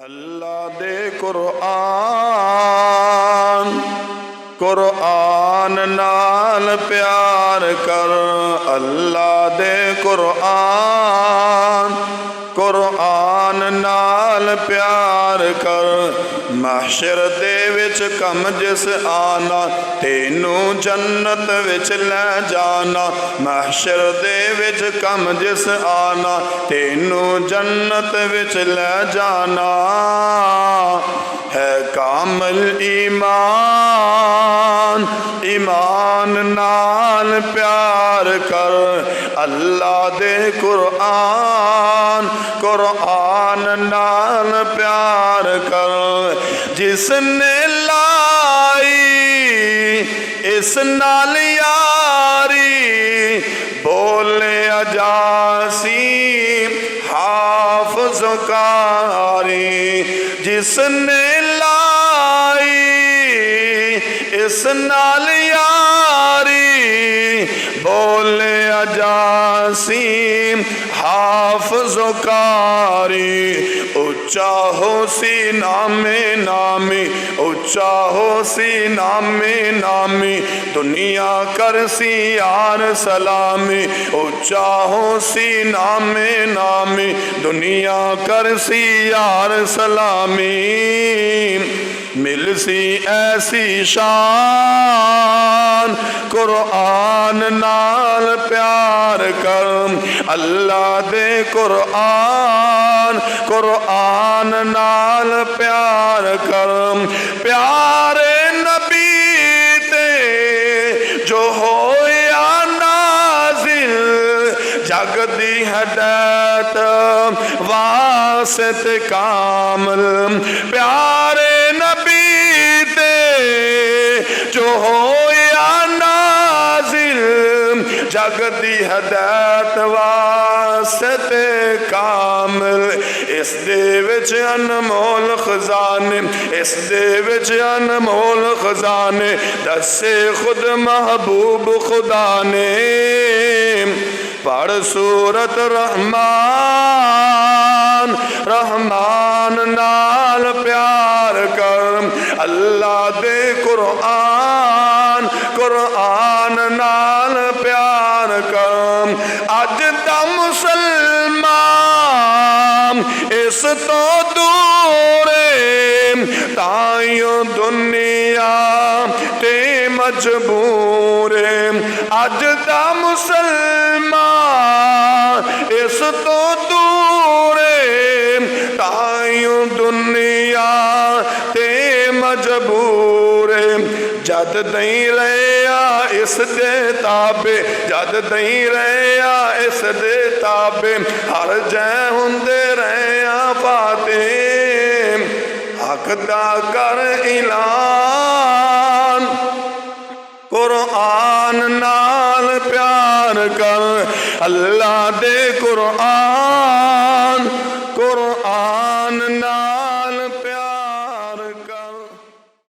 अल्लाह दे कुरआन कुरआन नाल प्यार कर। अल्लाह दे कुरआन कुरआन नाल प्यार कर। महशर दे विच कम जिस आना तेनू जन्नत विच ले जाना। महशर दे विच कम जिस आना तेनू जन्नत विच ले जाना। है कामल ईमान ईमान नाल प्यार कर। अल्लाह दे कुरआन कुरआन नाल प्यार कर। जिसने लाई इस नाल यारी बोले अजासी हाफिज़ कारी। जिसने लाई इस नाल यारी बोले अजासी हाफिज़ कारी। ऊंचा हो सी नामे नामी ऊंचा हो सी नामे नामी दुनिया कर सी यार सलामी। ऊंचा हो सी नामे नामी दुनिया कर सी यार सलामी। मिल सी ऐसी शान कुरआन नाल प्यार कर। अल्लाह दे कुरआन कुरआन नाल प्यार कर। प्यारे नबी ते जो होया नाज़िल जग दी हदायत वासित कामल। प्यारे नबी ते जो होया नाज़िल जग दी हदायत वास्ते कामिल। इस दे विच अनमोल खजाने इस दे विच अनमोल खजाने दसे खुद महबूब खुदा ने। पढ़ सूरत रहमान रहमान नाल प्यार कर। अल्लाह दे कुरआन कुरआन नाल प्यार कर। अज दा मुसलमान इस तो दूरे ताइयों दुनिया ते मजबूरे। अज दा मुसलमान इस तो दूरे ताइयों दुनिया ते मजबूरे। जद दई रहा इस दे ताबे जद दई रहा इस दे ताबे हर जै हुंदे रहा पाते। हक दा कर ऐलान कुरआन नाल प्यार कर। अल्लाह दे कुरआन कुरआन नाल